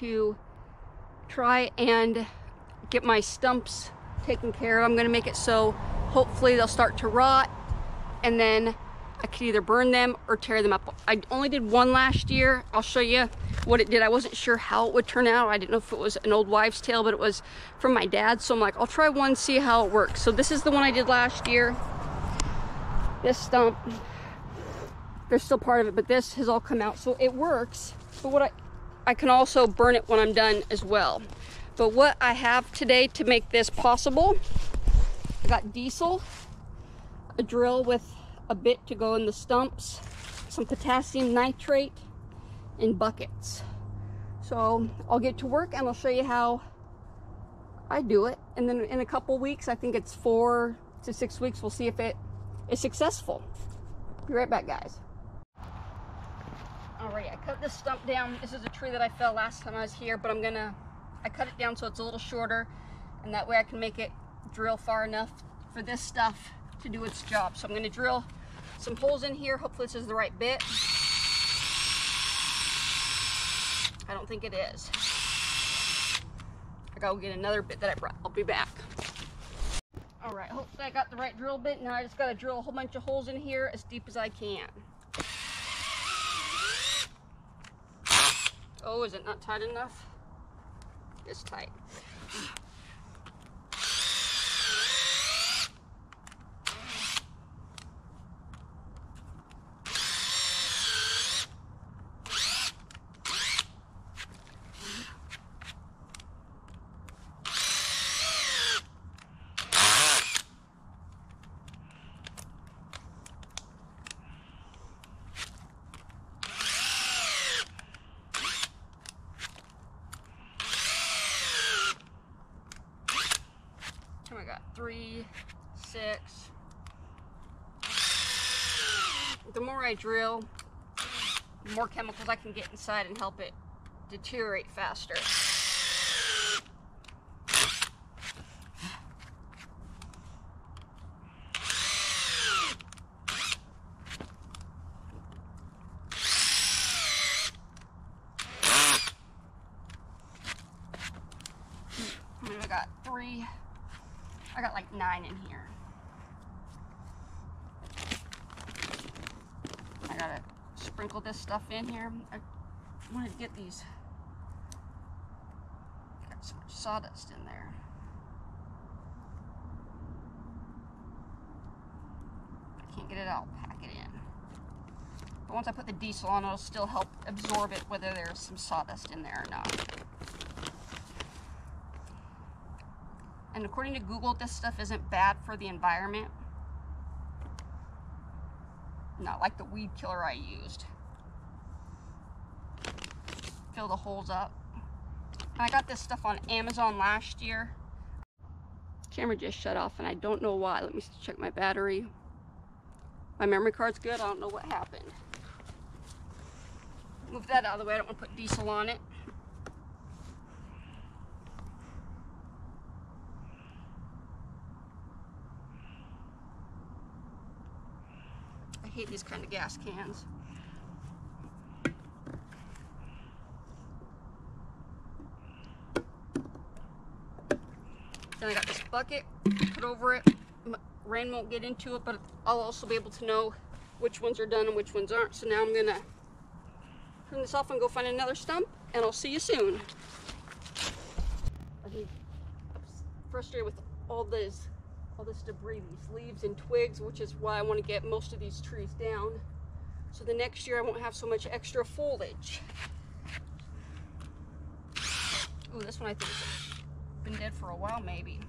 to try and get my stumps taken care of. I'm gonna make it so hopefully they'll start to rot, and then I could either burn them or tear them up. I only did one last year. I'll show you what it did. I wasn't sure how it would turn out. I didn't know if it was an old wives' tale, but it was from my dad. So I'm like, I'll try one, see how it works. So this is the one I did last year. This stump, there's still part of it, but this has all come out. So it works. But what I can also burn it when I'm done as well. But what I have today to make this possible, I got diesel, a drill with a bit to go in the stumps, some potassium nitrate, and buckets. So I'll get to work and I'll show you how I do it. And then in a couple weeks, I think it's 4 to 6 weeks, we'll see if it is successful. Be right back, guys. Alrighty, I cut this stump down. This is a tree that I fell last time I was here, but I cut it down so it's a little shorter, and that way I can make it drill far enough for this stuff to do its job. So I'm gonna drill some holes in here. Hopefully this is the right bit. I don't think it is. I gotta get another bit that I brought. I'll be back. All right, hopefully I got the right drill bit. Now I just gotta drill a whole bunch of holes in here as deep as I can. Oh, is it not tight enough? It's tight. I got 3, 6. The more I drill, the more chemicals I can get inside and help it deteriorate faster. I got 3. I got like 9 in here. I gotta sprinkle this stuff in here. I wanted to get these. Got so much sawdust in there. I can't get it out, pack it in. But once I put the diesel on, it'll still help absorb it, whether there's some sawdust in there or not. And according to Google, this stuff isn't bad for the environment. Not like the weed killer I used. Fill the holes up. And I got this stuff on Amazon last year. Camera just shut off and I don't know why. Let me check my battery. My memory card's good. I don't know what happened. Move that out of the way. I don't want to put diesel on it. I hate these kind of gas cans. Then I got this bucket, put over it. Rain won't get into it, but I'll also be able to know which ones are done and which ones aren't. So now I'm gonna turn this off and go find another stump, and I'll see you soon. I'm frustrated with all this debris, these leaves and twigs, which is why I want to get most of these trees down. So the next year I won't have so much extra foliage. Oh, this one I think has been dead for a while, maybe.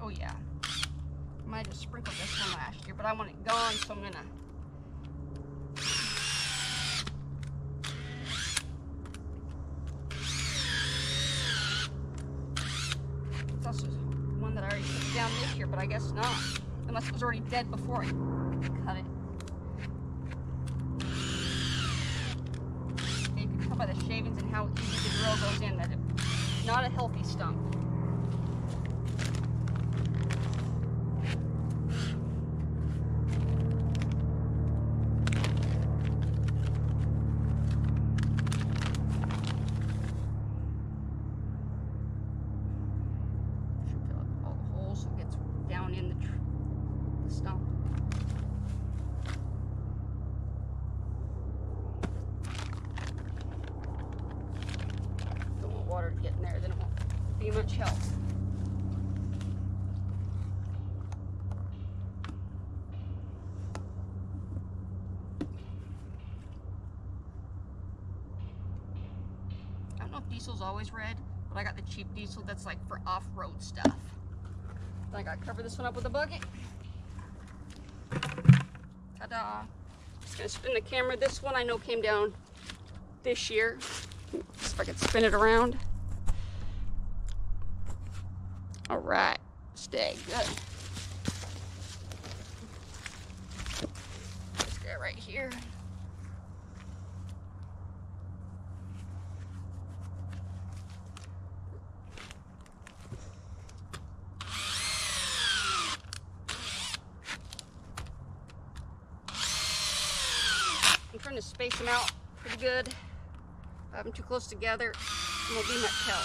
Oh yeah. I might have just sprinkled this one last year, but I want it gone, so I'm gonna one that I already put down this year, but I guess not. Unless it was already dead before I cut it. You can tell by the shavings and how easy the drill goes in that it's not a healthy stump. be much help. I don't know if diesel's always red, but I got the cheap diesel that's like for off-road stuff. Then I gotta cover this one up with a bucket. Ta-da! Just gonna spin the camera. This one I know came down this year. See if I can spin it around. All right, stay good. This guy right here. I'm trying to space them out pretty good. If I have them too close together, it won't be much help.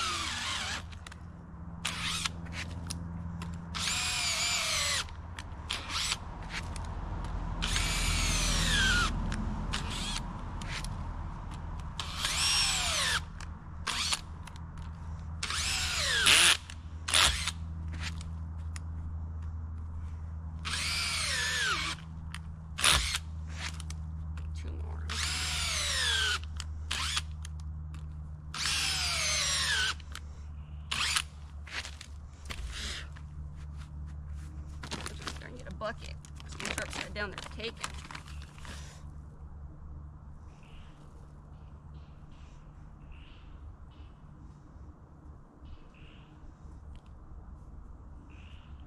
Bucket. So you start upside down there to take.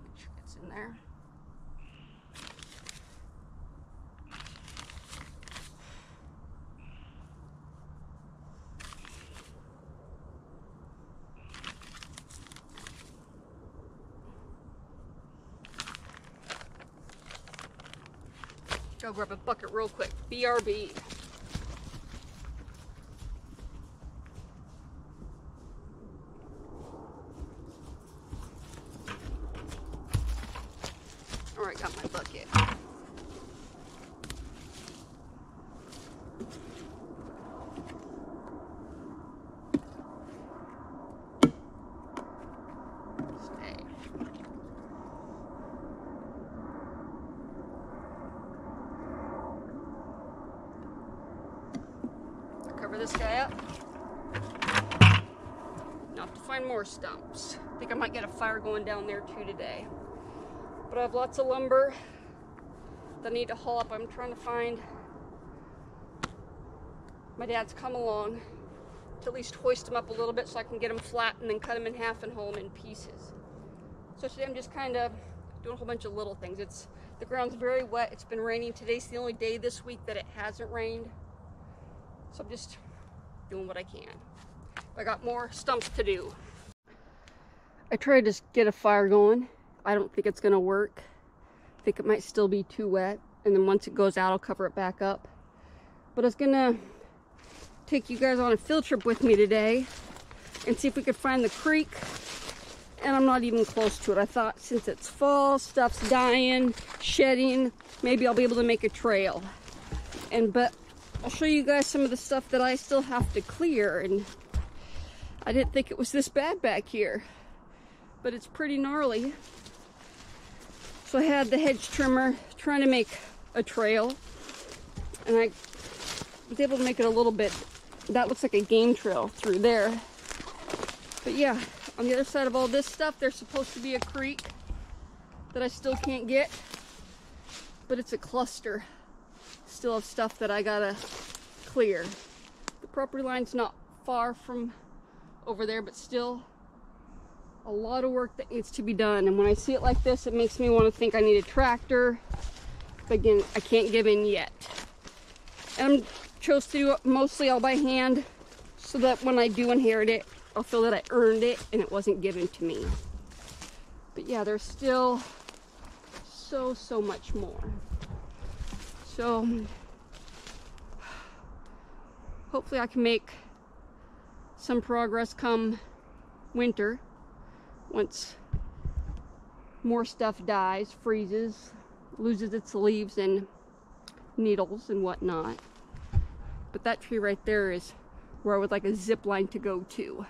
Make sure it's in there. Go grab a bucket real quick. BRB. All right, got my bucket. Stay. Cover this guy up. Now I have to find more stumps. I think I might get a fire going down there too today. But I have lots of lumber that I need to haul up. I'm trying to find my dad's come along to at least hoist them up a little bit so I can get them flat and then cut them in half and haul them in pieces. So today I'm just kind of doing a whole bunch of little things. The ground's very wet. It's been raining. Today's the only day this week that it hasn't rained. So I'm just doing what I can. I got more stumps to do. I tried to get a fire going. I don't think it's gonna work. I think it might still be too wet. And then once it goes out, I'll cover it back up. But I was gonna take you guys on a field trip with me today and see if we could find the creek. And I'm not even close to it. I thought since it's fall, stuff's dying, shedding, maybe I'll be able to make a trail. But I'll show you guys some of the stuff that I still have to clear, and I didn't think it was this bad back here, but it's pretty gnarly. So I had the hedge trimmer trying to make a trail, and I was able to make it a little bit. That looks like a game trail through there. But yeah, on the other side of all this stuff, there's supposed to be a creek that I still can't get, but it's a cluster still of stuff that I gotta clear. The property line's not far from over there, but still a lot of work that needs to be done. And when I see it like this, it makes me want to think I need a tractor. But again, I can't give in yet. And I chose to do it mostly all by hand so that when I do inherit it, I'll feel that I earned it and it wasn't given to me. But yeah, there's still so much more. So hopefully I can make some progress come winter, once more stuff dies, freezes, loses its leaves and needles and whatnot. But that tree right there is where I would like a zip line to go to.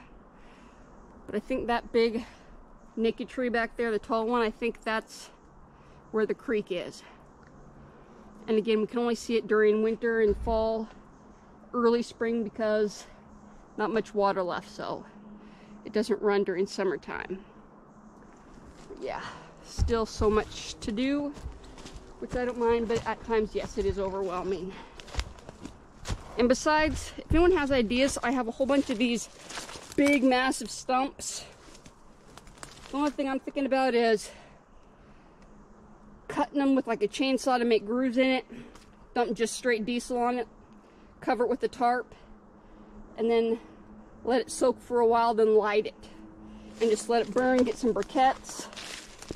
But I think that big naked tree back there, the tall one, I think that's where the creek is. And again, we can only see it during winter and fall, early spring, because not much water left, so it doesn't run during summertime. But yeah, still so much to do, which I don't mind, but at times, yes, it is overwhelming. And besides, if anyone has ideas, I have a whole bunch of these big, massive stumps. The only thing I'm thinking about is cutting them with like a chainsaw to make grooves in it, dump just straight diesel on it, cover it with a tarp, and then let it soak for a while, then light it. And just let it burn, get some briquettes.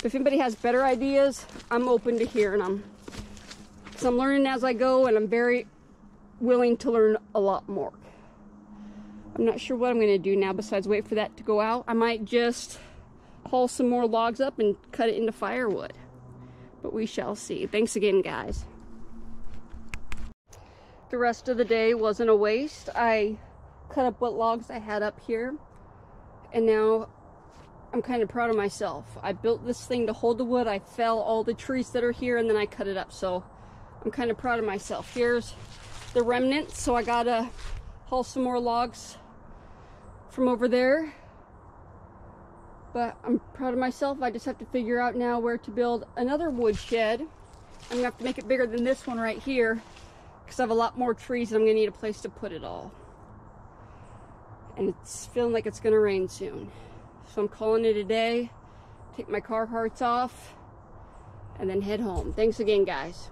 If anybody has better ideas, I'm open to hearing them. Because I'm learning as I go, and I'm very willing to learn a lot more. I'm not sure what I'm going to do now besides wait for that to go out. I might just haul some more logs up and cut it into firewood. But we shall see. Thanks again, guys. The rest of the day wasn't a waste. I cut up what logs I had up here, and now I'm kind of proud of myself. I built this thing to hold the wood. I fell all the trees that are here, and then I cut it up, so I'm kind of proud of myself. Here's the remnants, so I gotta haul some more logs from over there. But I'm proud of myself. I just have to figure out now where to build another wood shed. I'm gonna have to make it bigger than this one right here, because I have a lot more trees and I'm gonna need a place to put it all. And it's feeling like it's gonna rain soon. So I'm calling it a day, take my Carhartts off, and then head home. Thanks again, guys.